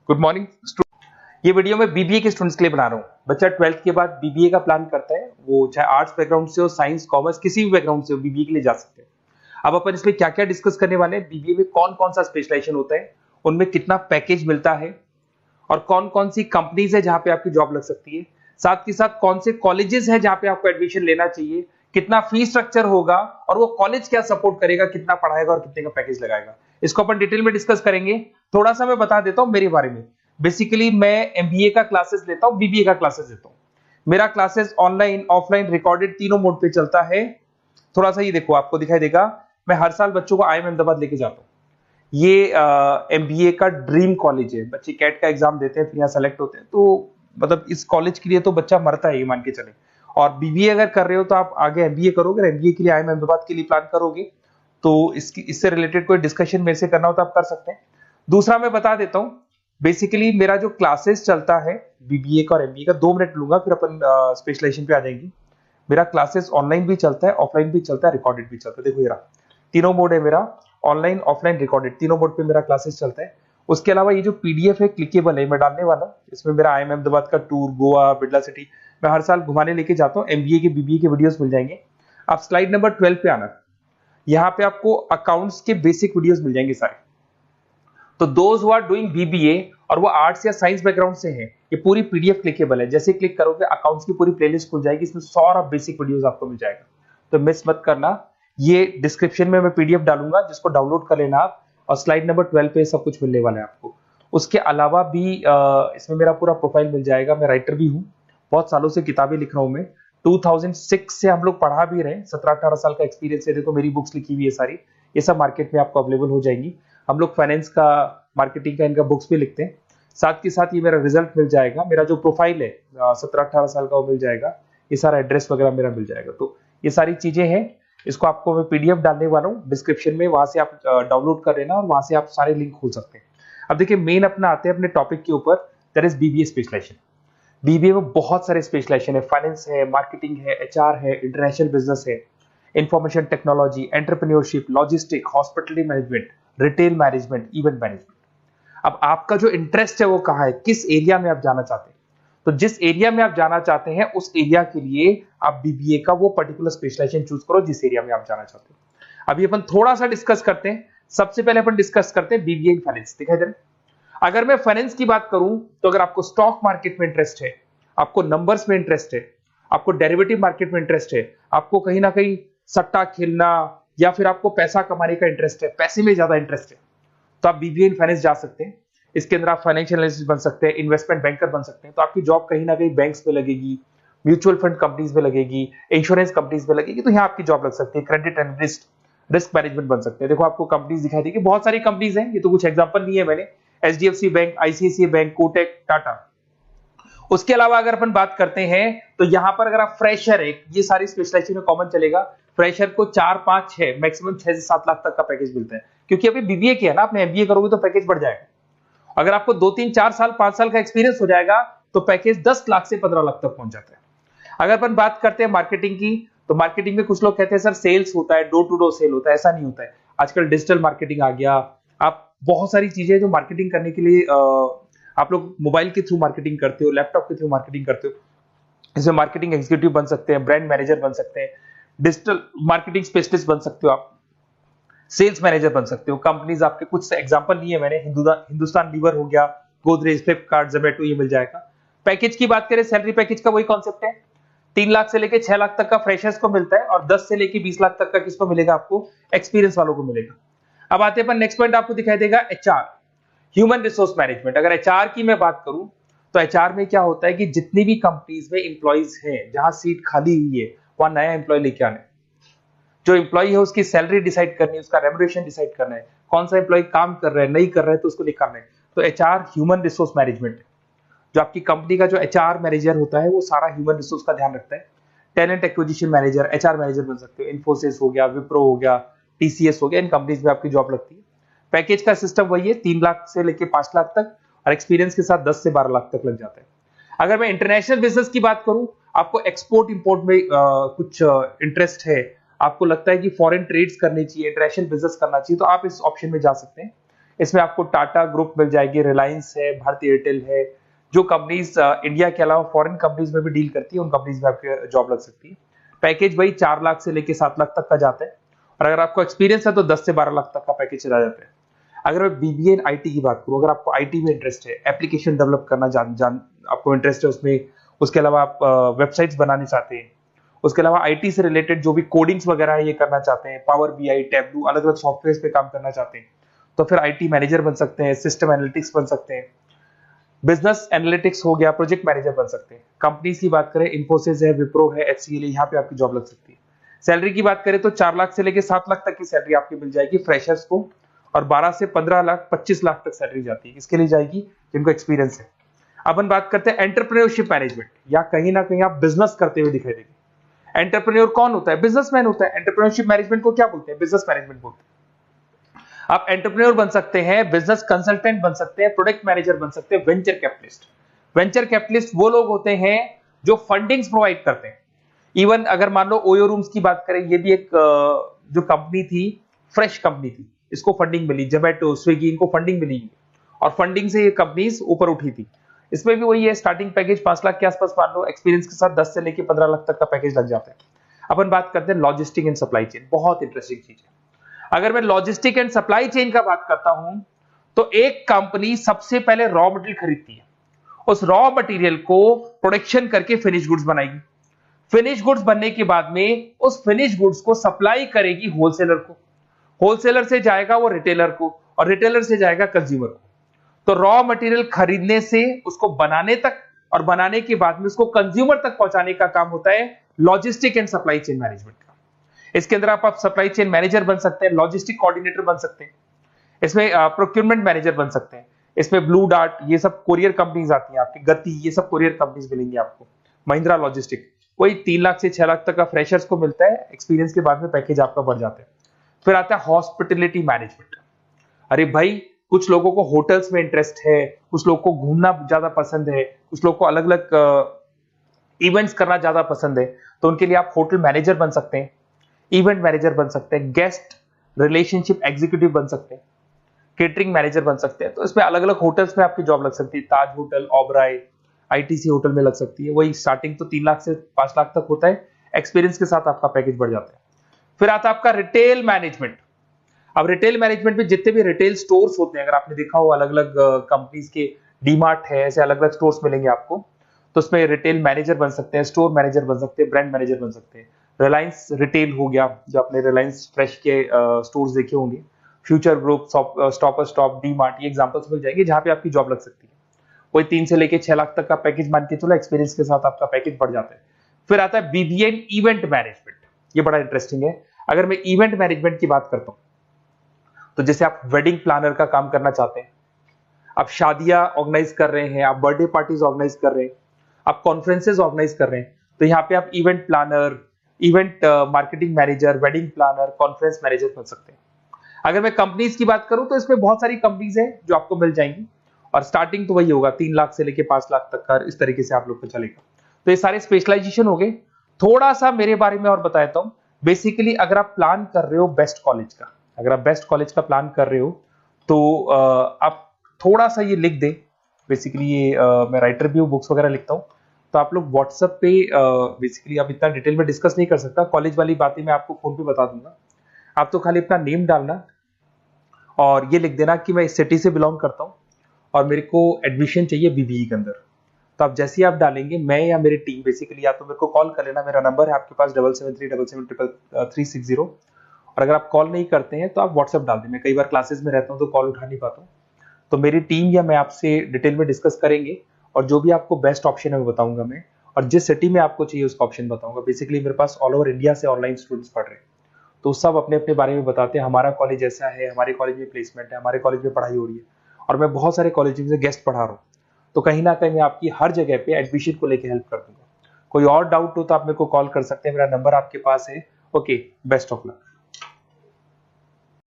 Good morning. ये video मैं BBA के स्टूडेंट्स के लिए बना रहा हूँ। बच्चा 12th के बाद बीबीए का प्लान करता है, वो चाहे आर्ट्स बैकग्राउंड से हो, साइंस, कॉमर्स, किसी भी बैकग्राउंड से हो, बीबीए के लिए जा सकते हैं। अब अपन इसमें क्या क्या डिस्कस करने वाले हैं, बीबीए में कौन कौन सा स्पेशलाइजेशन होता है, उनमें कितना पैकेज मिलता है और कौन कौन सी कंपनीज है जहां पे आपकी जॉब लग सकती है, साथ ही साथ कौन से कॉलेजेस है जहां पे आपको एडमिशन लेना चाहिए, कितना फी स्ट्रक्चर होगा और वो कॉलेज क्या सपोर्ट करेगा, कितना पढ़ाएगा और कितने का पैकेज लगाएगा, इसको अपन डिटेल में डिस्कस करेंगे। थोड़ा सा मैं बता देता हूं मेरे बारे में। बेसिकली मैं एमबीए का क्लासेस लेता हूं, बीबीए का क्लासेस लेता हूं। मेरा क्लासेस ऑनलाइन, ऑफलाइन, रिकॉर्डेड तीनों मोड पे चलता है। थोड़ा सा ये देखो, आपको दिखाई देगा, मैं हर साल बच्चों को आईएम अहमदाबाद लेके जाता हूँ। ये एमबीए का ड्रीम कॉलेज है। बच्चे कैट का एग्जाम देते हैं, फिर यहाँ सेलेक्ट होते हैं, तो मतलब इस कॉलेज के लिए तो बच्चा मरता है, ये मान के चले। और बीबीए अगर कर रहे हो तो आप आगे एमबीए करोगे, एमबीए के लिए आईएम अहमदाबाद के लिए प्लान करोगे, तो इससे रिलेटेड कोई डिस्कशन मेरे से करना हो तो आप कर सकते हैं। दूसरा मैं बता देता हूँ, बेसिकली मेरा जो क्लासेस चलता है बीबीए का और एमबीए का, 2 मिनट लूंगा फिर अपन स्पेशलाइजेशन पे आ जाएंगे। मेरा क्लासेस ऑनलाइन भी चलता है, ऑफलाइन भी चलता है, रिकॉर्डेड भी चलता है। देखो ये रहा, तीनों मोड है मेरा, ऑनलाइन, ऑफलाइन, रिकॉर्डेड, तीनों मोड पे मेरा क्लासेस चलता है। उसके अलावा ये जो पीडीएफ है, क्लिकेबल है, मैं डालने वाला हूँ। इसमें मेरा आईएम अहमदाबाद का टूर, गोवा, बिरला सिटी, मैं हर साल घुमाने लेके जाता हूँ। एमबीए के, बीबीए के वीडियोस मिल जाएंगे। आप स्लाइड नंबर 12 पे आना, यहाँ पे आपको अकाउंट्स के बेसिक वीडियोस मिल जाएंगे सारे। तो those who are doing BBA और वो आर्ट्स या साइंस बैकग्राउंड से हैं, ये पूरी पीडीएफ क्लिकेबल है। जैसे क्लिक करोगे अकाउंट्स की पूरी प्लेलिस्ट खुल जाएगी, इसमें सारा बेसिक वीडियोस आपको मिल जाएगा, तो मिस मत करना। ये डिस्क्रिप्शन में मैं पीडीएफ डालूंगा, जिसको डाउनलोड कर लेना आप, और स्लाइड नंबर 12 पे सब कुछ मिलने वाला है आपको। उसके अलावा भी इसमें मेरा पूरा प्रोफाइल मिल जाएगा। मैं राइटर भी हूँ, बहुत सालों से किताबें लिख रहा हूँ मैं। 2006 से हम लोग पढ़ा भी रहे हैं, 17-18 साल का एक्सपीरियंस है। देखो मेरी बुक्स लिखी हुई है सारी, ये सब मार्केट में आपको अवेलेबल हो जाएंगी। हम लोग फाइनेंस का, मार्केटिंग का, इनका बुक्स भी लिखते हैं। साथ के साथ ये मेरा रिजल्ट मिल जाएगा, मेरा जो प्रोफाइल है 17-18 साल का, वो मिल जाएगा। ये सारा एड्रेस वगैरह मेरा मिल जाएगा। तो ये सारी चीजें हैं, इसको आपको मैं पीडीएफ डालने वाला हूँ डिस्क्रिप्शन में, वहां से आप डाउनलोड कर लेना और वहां से आप सारे लिंक खोल सकते हैं। अब देखिए, मेन अपना आते हैं अपने टॉपिक के ऊपर, that is BBA specialisation. BBA में बहुत सारे स्पेशलाइजेशन है, फाइनेंस है, मार्केटिंग है, एचआर है, इंटरनेशनल बिजनेस है, information technology, entrepreneurship, logistic, hospitality management, retail management, event management. अब आपका जो इंटरेस्ट है वो कहाँ है, किस एरिया में आप जाना चाहते हैं, तो जिस एरिया में आप जाना चाहते हैं उस एरिया के लिए आप बीबीए का वो पर्टिकुलर स्पेशलाइजेशन चूज करो जिस एरिया में आप जाना चाहते हैं। अभी अपन थोड़ा सा डिस्कस करते हैं। सबसे पहले अपन डिस्कस करते हैं बीबीए इन फाइनेंस। दिखाई दे रहा है? अगर मैं फाइनेंस की बात करूं तो अगर आपको स्टॉक मार्केट में इंटरेस्ट है, आपको नंबर्स में इंटरेस्ट है, आपको डेरिवेटिव मार्केट में इंटरेस्ट है, आपको कहीं ना कहीं सट्टा खेलना या फिर आपको पैसा कमाने का इंटरेस्ट है, पैसे में ज्यादा इंटरेस्ट है, तो आप बीबीए इन फाइनेंस जा सकते हैं। इसके अंदर आप फाइनेंशियल एनालिस्ट बन सकते हैं, इन्वेस्टमेंट बैंकर बन सकते हैं। तो आपकी जॉब कहीं ना कहीं बैंक्स में लगेगी, म्यूचुअल फंड कंपनीज में लगेगी, इंश्योरेंस कंपनीज में लगेगी, तो यहाँ आपकी जॉब लग सकती है। क्रेडिट एनालिस्ट, रिस्क मैनेजमेंट बन सकते हैं। देखो आपको कंपनीज दिखाई देगी, बहुत सारी कंपनीज हैं, ये तो कुछ एग्जांपल नहीं है मैंने, HDFC bank, ICICI bank, Kotak, Tata. उसके अलावा अगर अपन बात करते हैं तो यहाँ पर अगर आप फ्रेशर है, ये सारी स्पेशलाइजेशन में कॉमन चलेगा, फ्रेशर को 4, 5, 6, मैक्सिमम 6 से 7 लाख तक का पैकेज मिलता है। क्योंकि अभी बीबीए किया ना आपने, एमबीए करोगे तो पैकेज बढ़ जाएगा। अगर आपको 2, 3, 4 साल, 5 साल का एक्सपीरियंस हो जाएगा तो पैकेज 10 लाख से 15 लाख तक पहुंच जाता है। अगर अपन बात करते हैं मार्केटिंग की, तो मार्केटिंग में कुछ लोग कहते हैं सर सेल्स होता है, डोर टू डोर सेल होता है, ऐसा नहीं होता है। आजकल डिजिटल मार्केटिंग आ गया, आप बहुत सारी चीजें जो मार्केटिंग करने के लिए आप लोग मोबाइल के थ्रू मार्केटिंग करते हो, लैपटॉप के थ्रू मार्केटिंग करते हो। इसमें मार्केटिंग एग्जीक्यूटिव बन सकते हैं, ब्रांड मैनेजर बन सकते हैं, डिजिटल मार्केटिंग स्पेशलिस्ट बन सकते हो, आप सेल्स मैनेजर बन सकते हो। कंपनीज आपके कुछ एग्जांपल लिए मैंने, हिंदुस्तान लीवर हो गया, गोदरेज, फ्लिपकार्ट, जोमेटो, ये मिल जाएगा। पैकेज की बात करें, सैलरी पैकेज का वही कॉन्सेप्ट है, 3 लाख से लेके 6 लाख तक का फ्रेशर्स को मिलता है और 10 से लेके 20 लाख तक का किसको मिलेगा, आपको एक्सपीरियंस वालों को मिलेगा। अब आते हैं नेक्स्ट पॉइंट, आपको दिखाई देगा एचआर, ह्यूमन रिसोर्स मैनेजमेंट। अगर एचआर की मैं बात करूं तो एचआर में क्या होता है कि जितनी भी कंपनीज में इंप्लॉइज हैं, जहां सीट खाली हुई है, वहां नया इंप्लॉय लेके आना है। जो इंप्लॉय है उसकी सैलरी डिसाइड करनी है, उसका रेम्युनरेशन डिसाइड करना है, कौन सा इंप्लॉय काम कर रहा है, नहीं कर रहा है तो उसको निकालना है। तो एचआर ह्यूमन रिसोर्स मैनेजमेंट है। जो आपकी कंपनी का जो एचआर मैनेजर होता है वो सारा ह्यूमन रिसोर्स का ध्यान रखता है। Talent acquisition manager, HR manager बन सकते हो। इन्फोसिस हो गया, विप्रो हो गया, टीसीएस हो गया, इन कंपनीज में आपकी जॉब लगती है। पैकेज का सिस्टम वही है, 3 लाख से लेके 5 लाख तक, और एक्सपीरियंस के साथ 10 से 12 लाख तक लग जाता है। अगर मैं इंटरनेशनल बिजनेस की बात करूं, आपको एक्सपोर्ट इंपोर्ट में कुछ इंटरेस्ट है, आपको लगता है कि फॉरेन ट्रेड्स करनी चाहिए, इंटरनेशनल बिजनेस करना चाहिए, तो आप इस ऑप्शन में जा सकते हैं। इसमें आपको टाटा ग्रुप मिल जाएगी, रिलायंस है, भारतीय एयरटेल है, जो कंपनीज इंडिया के अलावा फॉरेन कंपनीज में भी डील करती है, उन कंपनीज में आपके जॉब लग सकती है। पैकेज वही 4 लाख से लेके 7 लाख तक का जाता है, और अगर आपको एक्सपीरियंस है तो 10 से 12 लाख तक का पैकेज चला जाता है। अगर मैं बीबीए इन आईटी की बात करूं, अगर आपको आईटी में इंटरेस्ट है, एप्लीकेशन डेवलप करना आपको इंटरेस्ट है उसमें, उसके अलावा आप वेबसाइट्स बनाने चाहते हैं, उसके अलावा आईटी से रिलेटेड जो भी कोडिंग्स वगैरह है ये करना चाहते हैं, पावर बीआई, टैबलू, अलग अलग सॉफ्टवेयर पे काम करना चाहते हैं, तो फिर आईटी मैनेजर बन सकते हैं, सिस्टम एनालिटिक्स बन सकते हैं, बिजनेस एनालिटिक्स हो गया, प्रोजेक्ट मैनेजर बन सकते हैं। कंपनीज की बात करें, इन्फोसिस है, विप्रो है, एचसीएल है, यहाँ पे आपकी जॉब लग सकती है। सैलरी की बात करें तो 4 लाख से लेके 7 लाख तक की सैलरी आपकी मिल जाएगी फ्रेशर्स को, और 12 से 15 लाख 25 लाख तक सैलरी जाती है। इसके लिए जाएगी जिनको एक्सपीरियंस है। अब हम बात करते हैं एंटरप्रेन्योरशिप मैनेजमेंट, या कहीं ना कहीं आप बिजनेस करते हुए दिखाई देंगे। एंटरप्रेन्योर कौन होता है? बिजनेसमैन होता है। एंटरप्रेन्योरशिप मैनेजमेंट को क्या बोलते हैं? बिजनेस मैनेजमेंट बोलते हैं। आप एंटरप्रेन्योर बन सकते हैं, बिजनेस कंसल्टेंट बन सकते हैं, प्रोडक्ट मैनेजर बन सकते हैं, वेंचर कैपिटलिस्ट। वेंचर कैपिटलिस्ट वो लोग होते हैं जो फंडिंग्स प्रोवाइड करते हैं। इवन अगर मान लो ओयो रूम्स की बात करें, ये भी एक जो कंपनी थी, फ्रेश कंपनी थी, इसको फंडिंग मिली, जोमेटो, स्विगी, इनको फंडिंग मिली, और फंडिंग से ये कंपनीज ऊपर उठी थी। इसमें भी वही है, स्टार्टिंग पैकेज 5 लाख के आसपास मान लो, एक्सपीरियंस के साथ 10 से लेके 15 लाख तक का पैकेज लग जाता है। अपन बात करते हैं लॉजिस्टिक एंड सप्लाई चेन, बहुत इंटरेस्टिंग चीज है। अगर मैं लॉजिस्टिक एंड सप्लाई चेन का बात करता हूं, तो एक कंपनी सबसे पहले रॉ मटेरियल खरीदती है, उस रॉ मटेरियल को प्रोडक्शन करके फिनिश गुड्स बनाएगी। फिनिश गुड्स बनने के बाद में उस फिनिश गुड्स को सप्लाई करेगी होलसेलर को, होलसेलर से जाएगा वो रिटेलर को, और रिटेलर से जाएगा कंज्यूमर को। तो रॉ मटेरियल खरीदने से उसको बनाने तक, और बनाने के बाद में उसको कंज्यूमर तक पहुंचाने का काम होता है logistic and supply chain management का। इसके अंदर आप सप्लाई चेन मैनेजर बन सकते हैं, लॉजिस्टिक कोऑर्डिनेटर बन सकते हैं, इसमें प्रोक्योरमेंट मैनेजर बन सकते हैं, इसमें ब्लू डार्ट, ये सब कोरियर कंपनीज आती हैं आपकी, गति, ये सब कोरियर कंपनीज मिलेंगी आपको, महिंद्रा लॉजिस्टिक। कोई 3 लाख से 6 लाख तक का फ्रेशर्स को मिलता है, एक्सपीरियंस के बाद में पैकेज आपका बढ़ जाता है। फिर आता है हॉस्पिटलिटी मैनेजमेंट। अरे भाई, कुछ लोगों को होटल्स में इंटरेस्ट है, कुछ लोगों को घूमना ज्यादा पसंद है, कुछ लोगों को अलग अलग इवेंट्स करना ज्यादा पसंद है, तो उनके लिए आप होटल मैनेजर बन सकते हैं, इवेंट मैनेजर बन सकते हैं, गेस्ट रिलेशनशिप एग्जीक्यूटिव बन सकते हैं, केटरिंग मैनेजर बन सकते हैं। तो इसमें अलग अलग होटल्स में आपकी जॉब लग सकती है, ताज होटल, ओबराय, आईटीसी होटल में लग सकती है। वही स्टार्टिंग तो 3 लाख से 5 लाख तक होता है, एक्सपीरियंस के साथ आपका पैकेज बढ़ जाता है। फिर आता है आपका रिटेल मैनेजमेंट। अब रिटेल मैनेजमेंट में जितने भी रिटेल स्टोर्स होते हैं, अगर आपने देखा हो अलग अलग कंपनीज के, डीमार्ट है, ऐसे अलग अलग स्टोर्स मिलेंगे आपको, तो उसमें रिटेल मैनेजर बन सकते हैं, स्टोर मैनेजर बन सकते हैं, ब्रांड मैनेजर बन सकते हैं। रिलायंस रिटेल हो गया, जो आपने रिलायंस फ्रेश के स्टोर्स देखे होंगे, future group, stopper stop, DMart, ये एग्जांपल्स मिल जाएंगे जहां पे आपकी जॉब लग सकती है। कोई 3 से लेके 6 लाख तक का पैकेज मान के चलो, एक्सपीरियंस के साथ आपका पैकेज बढ़ जाता है। फिर आता है बीबीए इवेंट मैनेजमेंट, ये बड़ा इंटरेस्टिंग है। अगर मैं इवेंट मैनेजमेंट की बात करता हूं, तो जैसे आप वेडिंग प्लानर का काम करना चाहते हैं, आप शादियां ऑर्गेनाइज कर रहे हैं, आप बर्थडे पार्टीज ऑर्गेनाइज कर रहे हैं, आप कॉन्फ्रेंसेज ऑर्गेनाइज कर रहे हैं, तो यहाँ पे आप event planner, event marketing manager, wedding planner, conference manager बन सकते हैं। अगर मैं कंपनीज की बात करूं, तो इसमें बहुत सारी कंपनीज हैं जो आपको मिल जाएंगी, और स्टार्टिंग तो वही होगा 3 लाख से लेके 5 लाख तक का, इस तरीके से आप लोग को चलेगा। तो ये सारे स्पेशलाइजेशन हो गए। थोड़ा सा मेरे बारे में और बता देता हूं। बेसिकली अगर आप प्लान कर रहे हो बेस्ट कॉलेज का, अगर आप बेस्ट कॉलेज का प्लान कर रहे हो, तो आप थोड़ा सा ये लिख दें। बेसिकली ये मैं राइटर भी हूँ, बुक्स वगैरह लिखता हूँ, तो आप लोग व्हाट्सएप पे, बेसिकली आप इतना डिटेल में डिस्कस नहीं कर सकता, कॉलेज वाली बातें मैं आपको फोन पे बता दूंगा। आप तो खाली अपना नेम डालना और ये लिख देना कि मैं इस सिटी से बिलोंग करता हूँ और मेरे को एडमिशन चाहिए बीबीई के अंदर। तो आप जैसे ही आप डालेंगे, मैं या मेरी टीम बेसिकली, या तो मेरे को कॉल कर लेना, मेरा नंबर है आपके पास 7737733360। और अगर आप कॉल नहीं करते हैं तो आप व्हाट्सएप डाल दें। मैं कई बार क्लासेस में रहता हूँ तो कॉल उठा नहीं पाता हूँ, तो मेरी टीम या मैं आपसे डिटेल में डिस्कस करेंगे, और जो भी आपको बेस्ट ऑप्शन है वो बताऊंगा मैं, और जिस सिटी में आपको चाहिए उसका ऑप्शन बताऊंगा। बेसिकली मेरे पास ऑल ओवर इंडिया से ऑनलाइन स्टूडेंट्स पढ़ रहे हैं, तो सब अपने अपने बारे में बताते हैं, हमारा कॉलेज ऐसा है, हमारे कॉलेज में प्लेसमेंट है, हमारे कॉलेज में पढ़ाई हो रही है, और मैं बहुत सारे कॉलेज में गेस्ट पढ़ा रहा हूँ। तो कहीं ना कहीं मैं आपकी हर जगह पे एडमिशन को लेकर हेल्प कर दूंगा। कोई और डाउट हो तो आप मेरे को कॉल कर सकते हैं, मेरा नंबर आपके पास है। Okay, best of luck.